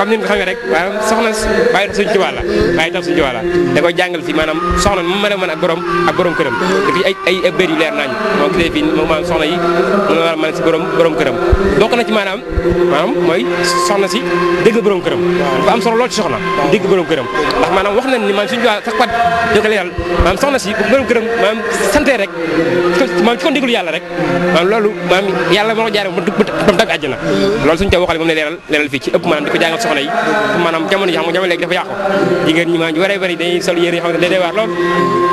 comme ni nga xamee rek maanaam soxna bàyyi tax suñu ci wàlla bàyyi tax suñu ci wàlla da koy jàngal fi maanaam soxna mu mën a mën ak borom këram daf ay bér yu leer nañu moo gisee fii moom maanaam soxna yi mu war a mën si borom këram bokk na ci maanaam mooy soxna si dégg borom këram dafa am solo lool ci soxna dégg borom këram ndax maanaam wax nañ ni maanaam suñu sax pat dëgg la yàlla maanaam soxna si bu borom këram maanaam sante rek maanaam ci ko déglu yàlla rek maanaam loolu maanaam yàlla moo ko jaare ba tag àjjana loolu suñu taw waxale moom ne leeral fii ci ëpp maanaam di ko jàngal soxna yi maanaam jamono yi xam nga jamono léegi dafa yàqu jigéen ñi maanaam ñu waree bari dañuy sol yére yi xam ne day waar lool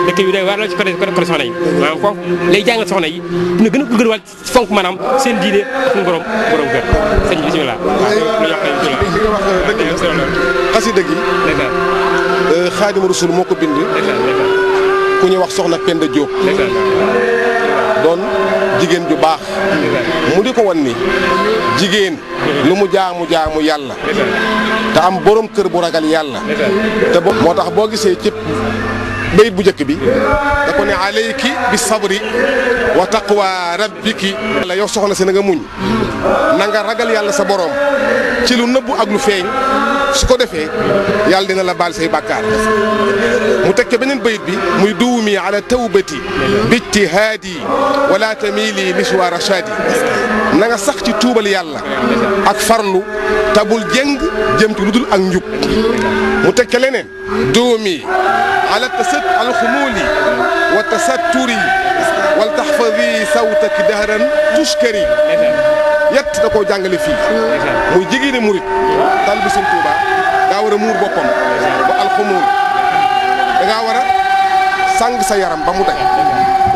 dëkk bi day waar lool ci côté soxna yi maanaam foofu lay jàngal soxna yi dina gën a gën wàll fonk maanaam seen diine ak suñu borom kër sëñ bismillah lu wax xasida gi Xaadimu Rasuul moo ko bind ku ñuy wax soxna Penda Diop doon jigéen ju baax mu di ko wan ni jigéen lu mu jaamu yàlla te am borom kër bu ragal yàlla te moo tax boo gisee ci bayit bu njëkk bi da ko ne alayki bi sabri wa taqwa rabbiki la yow soxna si na nga muñ na nga ragal yàlla sa borom ci lu nëbbu ak lu feeñ su ko defee yàlla dina la baal say bàkkaar mu teg ca beneen bayit bi muy duumi ala tawbati bijtihaadi wala tamili liswa rashadi na nga sax ci tuubal yàlla ak farlu tabul jëng jëm ci lu dul ak njub mu teg ca leneen duumi ala tasat alxumuli wa tasatturi wal taxfadi sawtaki dahran tushkari yett da koo jàngale fii muy jigéeni murit tal bi Sëñ Tuuba daa war a muur boppam ba alxumul da ngaa war a sàng sa yaram ba mu daj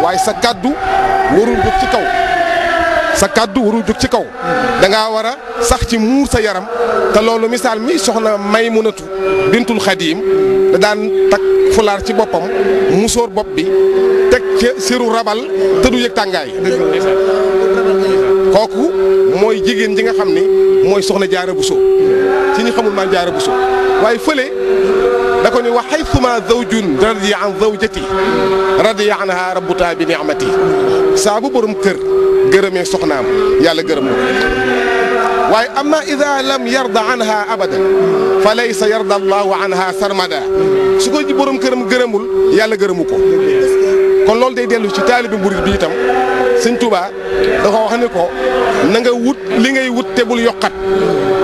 waaye sa kàddu warul jóg ci kaw sa kàddu warul jóg ci kaw da ngaa war a sax ci muur sa yaram te loolu misaal mi soxna Maymunatu bintul Xadiim da daan takk fulaar ci boppam musóor bopp bi teg ca siru rabal te du yëg tàngaay kooku mooy jigéen ji nga xam ni mooy soxna Jaara Buso ci ñi xamul maan Jaara Buso waaye fële da ko ni wa haythuma zawjun radiya an zawjati radiya anha rabbuta bi ni'mati saa bu borom kër gërëmee soxnaam yàlla gërëm na ko waaye amma ida lam yarda anha abadan fa laysa yarda allahu anha sarmada su ko borom këram gërëmul yàlla gërëmu ko kon loolu day dellu ci taalibi murid bi itam Sëñ Tuubaa dafa wax ne ko na nga wut li ngay wut te bul yokkat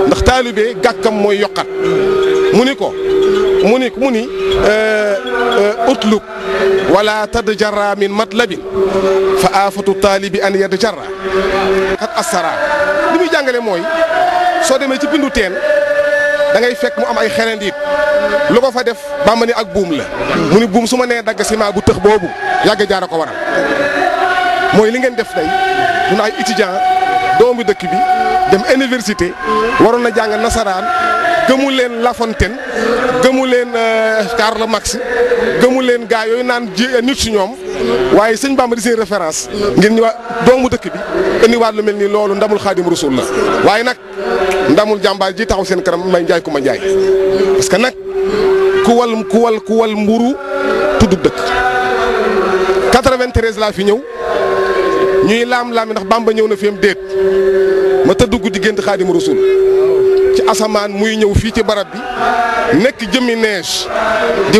ndax taalibe gàkkam mooy yokkat mu ni utluk wala tadjarra min matlabin fa afatu taalibi an yadjarra xat assara li muy jàngale mooy soo demee ci bindu teen da ngay fekk mu am ay xerendiit lu ko fa def Bàmba ni ak buum la mu ni buum su ma nee dagg ciment bu tëx boobu yàgg jaara ko waral mooy li ngeen def tey duna ay étudiant doomu dëkk bi dem université waroon na jàng nasaraan gëmu leen La Fontaine gëmu leen Karl Marx gëmu leen gaa yooyu naan nit si ñoom waaye sëñ Bamba di seen référence ngeen ñu doomu dëkk bi indiwaat lu mel ni loolu ndamul Xaadimu Rasuul la waaye nag ndamul jàmbaar ji taxaw seen kanam may njaay ku ma njaay parce que nag ku wal mburu tuddub dëkk 93 laa fi ñëw ñuy laam-laami ndax Bamba ñëw na fi am déet ma tëdd guddi gént Xaadimu Rasuul ci asamaan muy ñëw fii ci barab bi nekk jëmmi neige di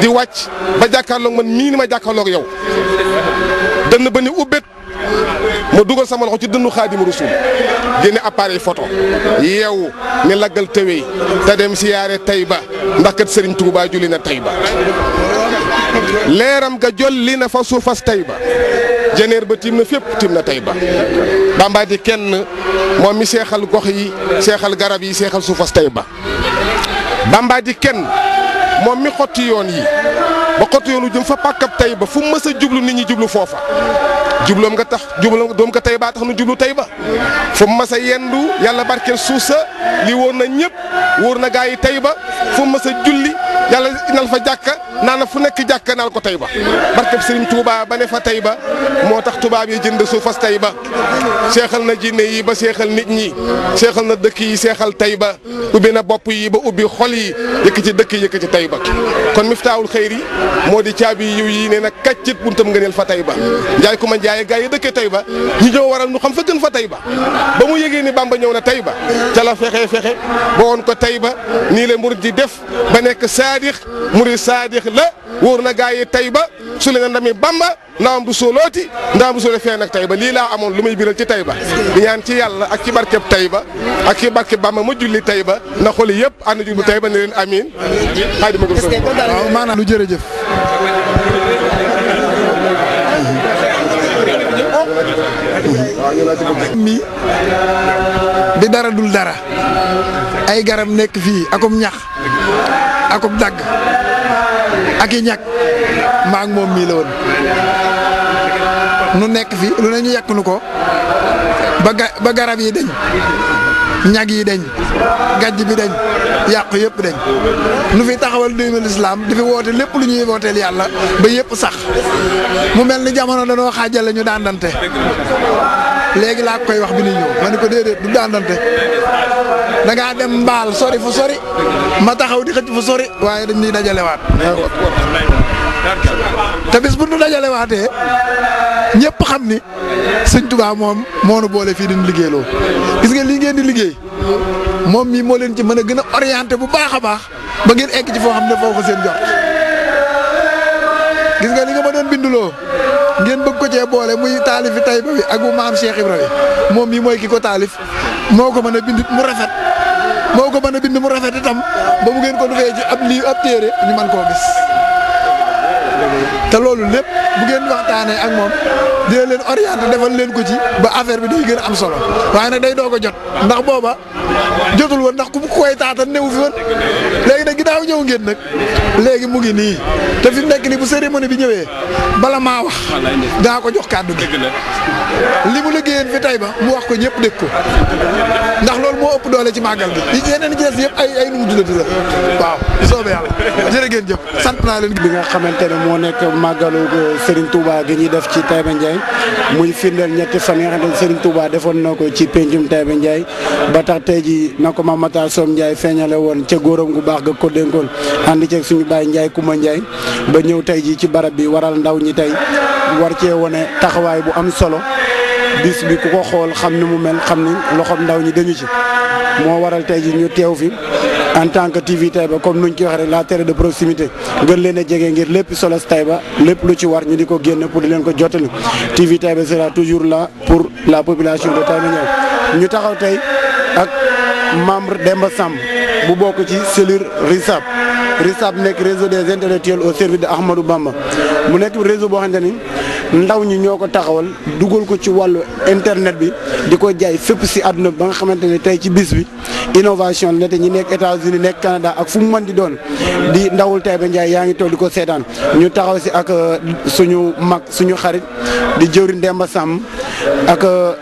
wàcc ba jàkkaarloog man mii ni ma jàkkaarloog yow dënn ba ni ubbet ma dugal sama loxo ci dënnu Xaadimu Rasuul génne appareil photo yeewu ni laggal tëwee te dem siyaare Tayba ndax kat Sëriñ Tuubaa julli na Tayba leeram ga jolli na fa suufas Tayba jeneer ba tiim na fépp tiim na Taïba Bamba di kenn moom mi seexal gox yi seexal garab yi seexal suufas Taïba Bamba di kenn moom mi xotti yoon yi ba xotti yoonu jëm fa pàkkab Taïba fu mu mës a jublu nit ñi jublu foofa jubloom nga tax jubloom doom ko Taïba tax nu jublu Taïba fu mu mës a yendu yàlla barkeel suuf sa li wóor na ñëpp wóor na gaa yi Taïba fu mu mës a julli yàlla nal fa jàkka naa na fu nekk jàkka naal ko Taïba barkeb Serigne Touba ba ne fa Taïba moo tax tubaab yi jënd suufas Taïba seexal na jinne yi ba seexal nit ñi seexal na dëkk yi seexal Taïba ubbi na bopp yi ba ubbi xol yi yëkk ci dëkk yëkk ci Taïba kon miftaawul xëyri moo di caabi yiw yi nee na kaccit buntam ngëneel fa Taïba njaay ku ma njaay gaa yi dëkkee Taïba ñi ñëw waral ñu xam fa gën fa Taïba ba mu yëgee ni Bamba ñëw na Taïba ca la fexe ba woon ko Taïba nii la murid di def ba nekk saadix murid saadix la wóor na gaa yi Taïba su le na ndami Bamba ndawam bu sóolooti ndawam bu sóole fee nag Taïba lii laa amoon lu muy biral ci Taïba di ñaan ci yàlla ak ci barkeb Taïba ak ci barkeb Bamba ma julli Taïba na xoli yëpp ànd jublu Taïba ne leen amiin xaadi ma ko waaw maanaam lu jërëjëf mi di dara dul dara ay garab nekk fii akum ñax akum dagg ak i ñàkk maa ngi moom mii la woon nu nekk fi lu ne ñu yàq nu ko ba garab yi dañ ñag yi dañ gajj bi dañ yàqu yëpp dañ nu fi taxawal diinul islam di fi woote lépp lu ñuy wooteel yàlla ba yëpp sax mu mel ni jamono danoo xaajale ñu daandante léegi laa koy wax bi ni ñëw ma ne ko déedéet du daandante da ngaa dem mbaal sori fu sori ma taxaw di xëcc fu sori waaye dañ ñuy dajalewaat te bis bu nu dajalewaatee ñëpp xam ni sëñ Tuubaa moom moo nu boole fii di liggéeyloo gis nga lii ngeen di liggéey moom mii moo leen ci mën a gën a orienté bu baax a baax ba ngeen egg ci foo xam ne foo ko seen jot gis nga li nga ma doon binduloo ngeen bëgg ko cee boole muy taalifi Taïba bi ak bu maam Cheikh Ibra bi moom mii mooy ki ko taalif moo ko mën a bind mu rafet moo ko mën a bind mu rafet itam ba mu ngeen ko dufee ci ab téere ñu mën koo gis te loolu lépp bu ngeen waxtaanee ak moom dina leen orienté defal leen ko ci ba affaire bi day gën a am solo waaye nag day doog a jot ndax booba jotul woon ndax ku koy taatan newu fi woon léegi nag ginnaaw ñëw ngeen nag léegi mu ngi nii te fi mu nekk nii bu cérémonie bi ñëwee bala maa wax daa ko jox kàddu gi li mu liggéeyeen fi Taïba mu wax ko ñëpp dégg ko ndax loolu moo ëpp doole ci màggal bi yeneen ci des yëpp ay nu mu tuddati la waaw soobee yàlla jërë ngeen jëf sant naa leen bi nga xamante ne moo nekk màggalu Serigne Touba gi ñuy def ci Taïba Ndiaye muy firndeel ñetti fan yi nga xam ne Serigne Touba defoon na ko ci pencum Taïba Ndiaye ba tax tey ji na ko Mame Matar Som Ndiaye feeñale woon ca góoram gu baax ga ko dénkoon ànd ceeg suñu baay Ndiaye Kouma Ndiaye ba ñëw tey ji ci barab bi waral ndaw ñi tey war cee wone taxawaay bu am solo bis bi ku ko xool xam ni mu mel xam ni loxoom ndaw ñi dañu ci moo waral tey ji ñu teew fi en tant que TV Taïba comme nuñ ko waxee rek la télé de proximité gën leen a jege ngir lépp solos Taïba lépp lu ci war ñu di ko génne pour di leen ko jottali TV Taïba sera toujours là pour la population de Taïba Ndiaye ñu taxaw tey ak membre Demba Samb bu bokk ci cellule RISAP nekk réseau des intellectuels au service de Ahmadou Bamba mu nekk réseau boo xamante ni ndaw ñi ñoo ko taxawal dugal ko ci wàllu internet bi di ko jaay fépp si àdduna bi ba nga xamante ne tey ci bis bi innovation la te ñi nekk États-Unis nekk Canada ak fu mu mën di doon di ndawul Taïba Ndiaye yaa ngi toog di ko seetaan ñu taxaw si ak suñu mag suñu xarit di jëwriñ Demba Samb ak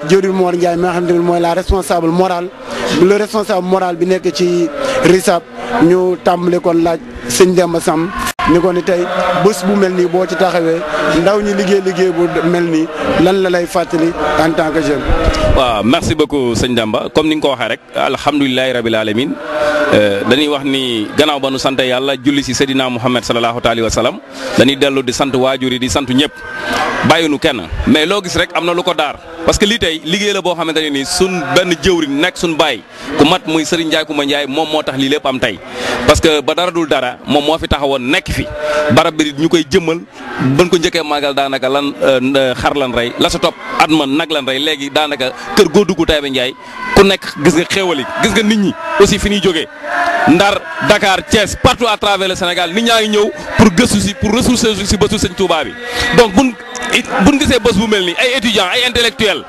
jëwriñ Mor Ndiaye mi nga xamante ne mooy la responsable morale le responsable moral bi nekk ci RISAP ñu tàmbali kon laaj sëñ Demba Samb ni ko ni tey bés bu mel nii boo ci taxawee ndaw ñi liggéey bu mel nii lan la lay fàttali en tant que jeune. waaw merci beaucoup sëñ Demba comme ni nga ko waxee rek alhamdulilahi rabil alamin dañuy wax ni gannaaw ba nu sant yàlla julli si Seydina Muhammad sallallahu alayhi wa sallam dañuy dellu di sant waajur yi di sant ñëpp bàyyinu kenn mais loo gis rek am na lu ko daar parce que lii tey liggéey la boo xamante ne nii sun benn jëwriñ nekk sun baay ku mat muy Serigne Ndiaye Kouma Ndiaye moom moo tax lii lépp am tey parce que ba dara dul dara moom moo fi taxawoon nekk fi barab bi ñu koy jëmmal ban ko njëkkee màggal daanaka lan xar lan rey la sa topp at man nag lan rey léegi daanaka kër goo dugg Taïba Ndiaye ku nekk gis nga xéewal yi gis nga nit ñi aussi fi ñuy jógee Ndar Dakar Thiès partout à travers le Sénégal nit ñaa ngi ñëw pour gëstu si pour ressourcer si bésu Sëñ Touba bi donc buñ bu ñu gisee bés bu mel nii ay étudiants ay intellectuels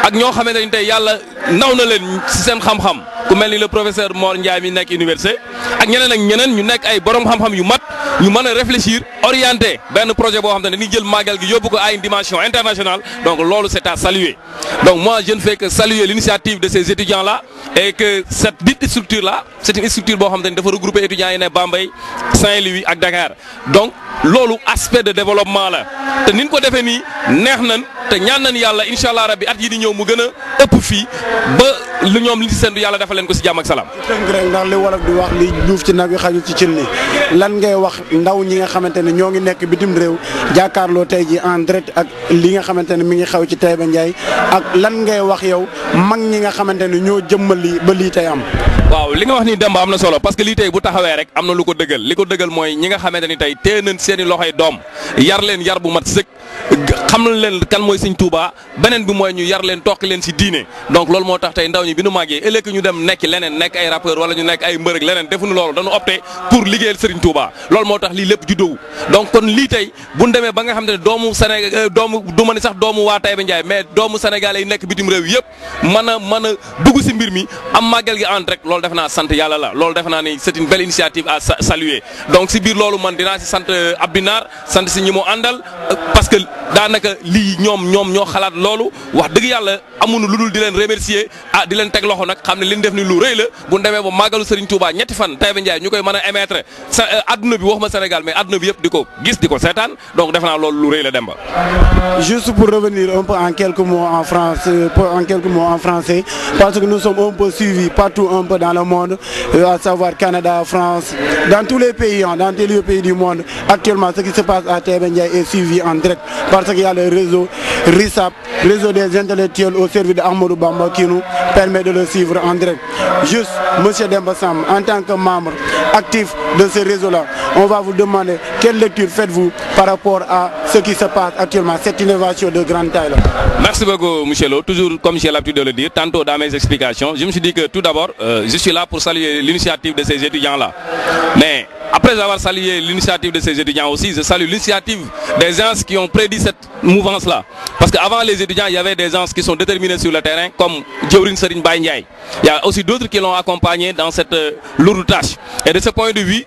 ak ñoo xamante ni tey yàlla naw na leen ci seen xam-xam ku mel ni le professeur Mor Ndiaye mi nekk université ak ñeneen ak ñeneen ñu nekk ay borom xam-xam yu mat ñu mën a réfléchir orienter benn projet boo xam ne dañuy jël màggal gi yóbbu ko à une dimension internationale donc loolu c'est à saluer donc moi je ne fais que saluer l'initiative de ces étudiants là et que cette dite structure là c'est une structure boo xam ne dafa regrouper étudiants yi ne Bambey Saint-Louis ak Dakar donc loolu aspect de développement la te ni ñu ko defee nii neex nañ te ñaan nañ yàlla incha allah rabbi at yi di ñëw mu gën a ëpp fii ba lu ñoom li ci seen yàlla dafa leen ko si jàmm ak salaam. tënk rek ndax li wolof di wax li duuf ci nag yi xajul ci cin li lan ngay wax ndaw ñi nga xamante ne ñoo ngi nekk bitim réew jàkkaarloo tey ji en direct ak li nga xamante ne mi ngi xew ci Taïba Ndiaye ak lan ngay wax yow mag ñi nga xamante ne ñoo jëmmal lii ba lii tey am. waaw li nga wax ni Demba am na solo parce que lii tey bu taxawee rek am na lu ko dëggal li ko dëggal mooy ñi nga xamante ni tey téye nañ seen i loxoy doom yar leen yar bu mat sëkk xam leen kan mooy Sëñ Tuubaa beneen bi mooy ñu yar leen toqi leen si diine donc loolu moo tax tey ndaw ñi bi nu màggee ëllëg ñu dem nekk leneen nekk ay rappeur wala ñu nekk ay mbërëg leneen defuñu loolu dañu opté pour liggéeyal Sëriñ Tuubaa loolu moo tax lii lépp juddoo donc kon lii tey bu ñu demee ba nga xam ne doomu Sénégal doomu du ma ni sax doomu waa Taïba Ndiaye mais doomu sénégalais yi nekk bitim réew yëpp mën a dugg si mbir mi am màggal gi en direct loolu def naa sant yàlla la loolu def naa ni c'est une belle initiative à saluer donc si biir loolu man dinaa si sant Abdinar sant si ñi mu àndal parce que daanaka lii ñoom ñoo xalaat loolu wax dëgg yàlla amuñu lu dul di leen remercier di leen teg loxo nag xam ne li ñu def ni lu rëy la bu ñu demee ba màggalu Serigne Touba ñetti fan Taïba Ndiaye ñu koy mën a émettre sa adduna bi waxuma Sénégal mais adduna bi yëpp di ko gis di ko seetaan donc def naa loolu lu rëy la Demba. Juste pour revenir un peu en quelques mots en français parce que nous sommes un peu suivis partout un peu dans le monde à savoir Canada, France, dans tous les pays dans tous les pays du monde actuellement ce qui se passe à Taïba Ndiaye est suivi en direct parce qu'il y a le réseau RISAP, réseau des intellectuels au service de Ahmadou Bamba qui nous permet de le suivre en direct. Juste, Monsieur Demba Sam, en tant que membre actif de ce réseau-là, on va vous demander quelle lecture faites-vous par rapport à ce qui se passe actuellement, cette innovation de grande taille-là. Merci beaucoup, Michel. Toujours comme j'ai l'habitude de le dire, tantôt dans mes explications, je me suis dit que tout d'abord, je suis là pour saluer l'initiative de ces étudiants-là. Mais après avoir salué l'initiative de ces étudiants aussi, je salue l'initiative des gens qui ont prédit cette mouvance-là. Parce qu'avant les étudiants, il y avait des gens qui sont déterminés sur le terrain, comme Djawrin Serigne Baye Ndiaye. Il y a aussi d'autres qui l'ont accompagné dans cette lourde tâche. Et de ce point de vue,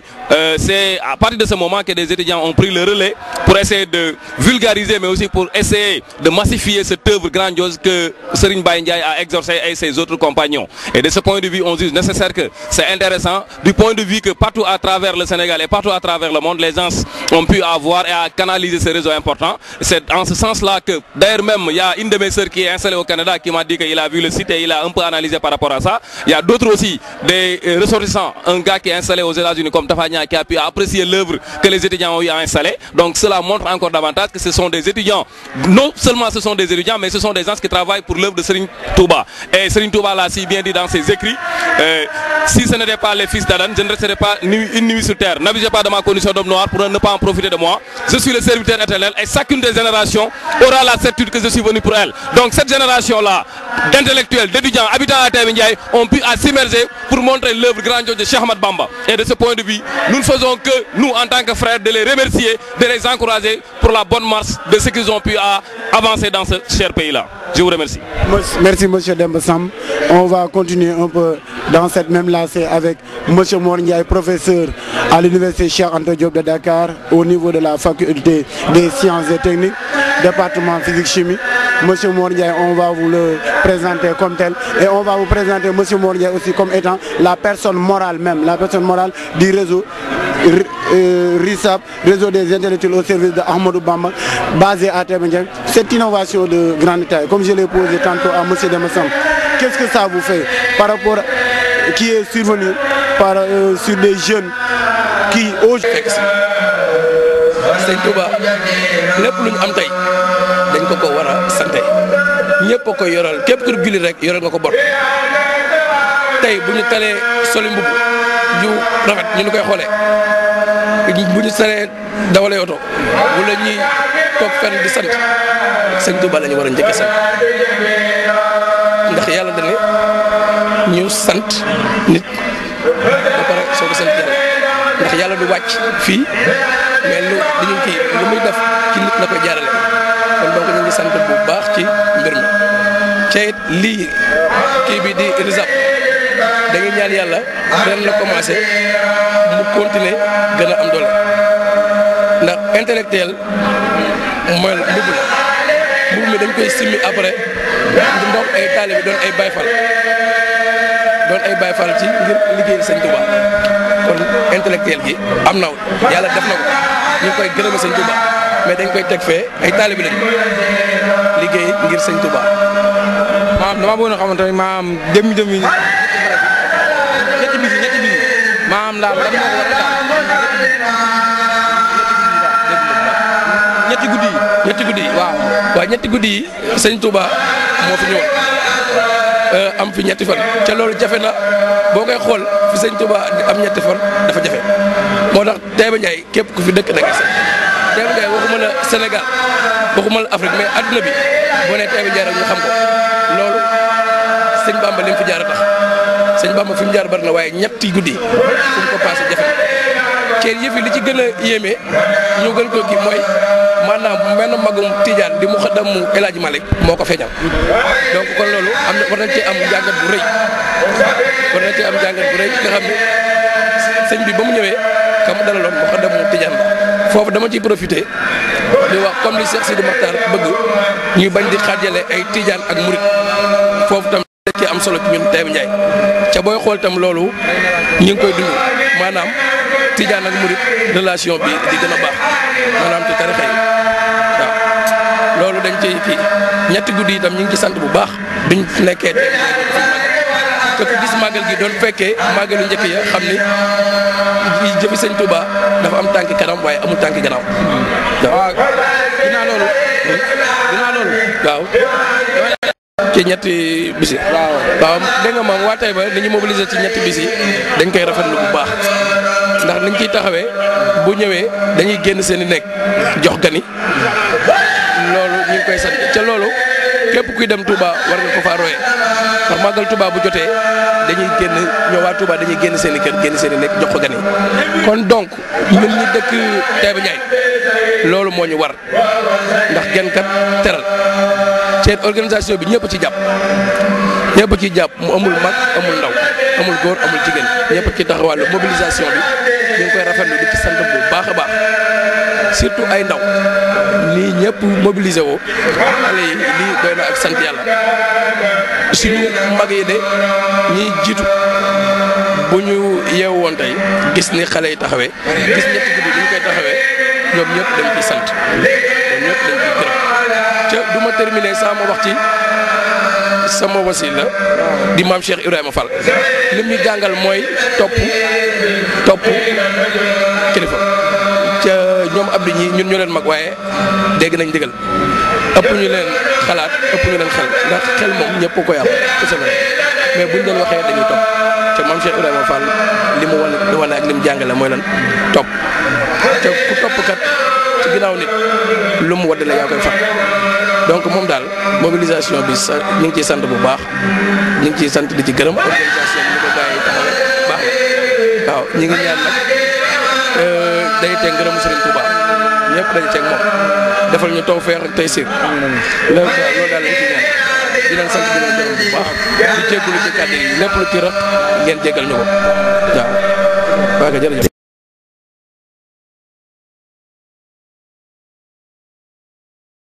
c'est à partir de ce moment que des étudiants ont pris le relais pour essayer de vulgariser, mais aussi pour essayer de massifier cette œuvre grandiose que Serigne Baye Ndiaye a exorcée et ses autres compagnons. Et de ce point de vue, on juge nécessaire que c'est intéressant, du point de vue que partout à travers le Sénégal et partout à travers le monde, les gens ont pu avoir et à canaliser ces réseaux importants. C'est en ce sens-là que, d'ailleurs même, il y a une de mes sœurs qui est installée au Canada qui m'a dit qu'il a vu le site et il a un peu analysé par rapport à ça. Il y a d'autres aussi, des ressortissants, un gars qui est installé aux États-Unis comme Tafania qui a pu apprécier l'œuvre que les étudiants ont eu à installer. Donc cela montre encore davantage que ce sont des étudiants. Non seulement ce sont des étudiants, mais ce sont des gens qui travaillent pour l'œuvre de Serigne Touba. Et Serigne Touba l'a si bien dit dans ses écrits, si ce n'était pas les fils d'Adam, je ne resterais pas une nuit sur terre. N'abusez pas de ma condition d'homme noir pour ne pas en profiter de moi. Je suis le serviteur éternel et chacune des générations aura la certitude que je suis venu pour elle. Donc cette génération-là, d'intellectuels, d'étudiants, habitants à Taïba Ndiaye, ont pu s'immerger pour montrer l'œuvre grandiose de Cheikh Ahmad Bamba. Et de ce point de vue, nous ne faisons que, nous en tant que frères, de les remercier, de les encourager pour la bonne marche de ce qu'ils ont pu avancer dans ce cher pays-là. Je vous remercie. Merci Monsieur Demba Sam. On va continuer un peu dans cette même lancée avec Monsieur Mor Ndiaye, professeur à l'université Cheikh Anta Diop de Dakar au niveau de la faculté des sciences et techniques, département physique-chimie. Monsieur Mor Ndiaye, on va vous le présenter comme tel et on va vous présenter Monsieur Mor Ndiaye aussi comme étant la personne morale même, la personne morale du réseau RISAP, réseau des intellectuels au service de Ahmadou Bamba, basé à Taïba Ndiaye. Cette innovation de grande taille, comme je l'ai posé tantôt à Monsieur Demba Sam, qu'est-ce que ça vous fait par rapport qui est survenu sur des jeunes qui aujourd'hui Sëñ Touba lépp lu ñu am tey dañ ko war a sante ñëpp a koy yoral képp ku julli rek yoral nga ko bor tey bu ñu talee soli mbubb ju rafet ñu koy xoolee bu ñu saree dawalee oto wala ñuy toog fenn di sant Sëñ Touba la ñu war a njëkk a sant ndax yàlla dane ñu sant nit ba pare soo ko sant yàlla ndax yàlla du wàcc fii mais lu muy def ci nit la koy jaarale kon donc ñu ngi sant bu baax ci mbir mi te it lii kii bi di RISAP da ngay ñaan yàlla ren la commencé mu continuer gën a am doole ndax intellectuel mooy mbubb la mbubb mi dañ koy simmi après di ndox ay taalibe doon ay Baay Faal ci ngir liggéeyal Sëñ Tuubaa kon intellectuel gi am na yàlla def na ko ñu koy gërëme Sëñ Tuubaa mais dañ koy teg fee ay taalibe lañu liggéey ngir Sëñ Tuubaa. maanaam dama bëggoon a xamante ne maanaam jëmmi ñetti bis maanaam daal lan moo ko war a daal ñetti guddi yi waaw ñetti guddi yi Sëñ Tuubaa moo fi ñëwoon am fi ñetti fan ca loolu jafe na boo koy xool fi Sëñ Tuubaa am ñetti fan dafa jafe moo tax Taïba Ndiaye képp ku fi dëkk da ngay sax Taïba Ndiaye waxuma la Sénégal waxuma la Afrique mais adduna bi boo nee Taïba Ndiaye rek ñu xam ko loolu Sëñ Bamba li mu fi jaar a tax Sëñ Bamba fi mu jaar bari na waaye ñetti guddi fu mu ko passé jafe na kër yëf yi li ci gën a yéeme ñu gën ko kii mooy maanaam benn magum Tijaan di mu xaddamu El Hadj Malick moo ko feeñal donc kon loolu am na war nañ cee am jàngat bu rëy nga xam ne sëñ bi ba mu ñëwee ka mu dalaloon mu xaddamu Tijaan la foofu dama ciy profité di wax comme li Cheikh Sidi Makhtar bëgg ñuy bañ di xaajale ay Tijaan ak Murit foofu tam dañ cee am solo ci ñun Taïba Ndiaye ca booy xool tam loolu ñu ngi koy dund maanaam Tijaan ak Murit relation bi di gën a baax maanaam ci tarixa yi waaw loolu dañ ciy kii ñetti guddi itam ñu ngi ci sant bu baax biñ nekkee te ku gis màggal gi doon fekkee màggalu njëkk ya xam ni jëfi Sëñ Touba dafa am tànki kanam waaye amul tànki gannaaw waaw dinaa loolu waaw ci ñetti bisi waaw dégg nga moom waa Taïba ni ñu mobiliser ci ñetti bisi dañ koy rafetlu bu baax ndax niñ ciy taxawee bu ñëwee dañuy génn seen i nekk jox gani loolu ñu ngi koy sant ca loolu képp kuy dem Touba war nga ko faa royee ndax màggal Touba bu jotee dañuy génn ñëwaat Touba dañuy génn seen i kër génn seen i nekk jox ko gani kon donc ñun ñi dëkk Taïba Ndiaye loolu moo ñu war ndax gen kat teral seen organisation bi ñëpp ci jàpp mu amul mag amul ndaw amul góor amul jigéen ñëpp ci taxawàllu mobilisation bi ñu ngi koy rafetlu di ci sant bu baax a baax surtout ay ndaw nii ñëpp mobilisé woo xale yi lii doy na ak sant yàlla suñu mag yi de ñiy jiitu bu ñu yeewu woon tey gis ni xale yi taxawee gis ñetti guddi ni ñu koy taxawee ñoom ñëpp dañ ciy sant ñoom ñëpp dañ ciy gërëm ca du ma terminer saa ma wax ci sama wasila di maam Cheikh Ibrahima Fall lim ñu jàngal mooy topp kilifa ca ñoom Abdou ñi ñun ñoo leen mag waaye dégg nañ digal ëpp ñu leen xalaat ëpp ñu leen xel ndax xel moom ñëpp ko yam mais buñ leen waxee dañuy topp ca maam Cheikh Ibrahima Fall li mu wane ak li mu jàngale mooy lan topp te ku topp kat ci ginnaaw nit lu mu waddale yaa koy fat donc moom daal mobilisation bi ñu ngi ciy sant bu baax ñu ngi ciy sant di ci gërëm organisation bi ñu ko gars yi taxawee baax na waaw ñu ngi ñaan nag day teg ngërëmu Serigne Touba ñëpp dañu teg moom defal ñu tawfeex ak taysir loolu daal lañ ci ñaan di leen sant di leen gërëm bu baax di jégalu ci kàddu yi lépp lu ci rëq ngeen jégal ñu ko waaw. waaw kay jërëjëf.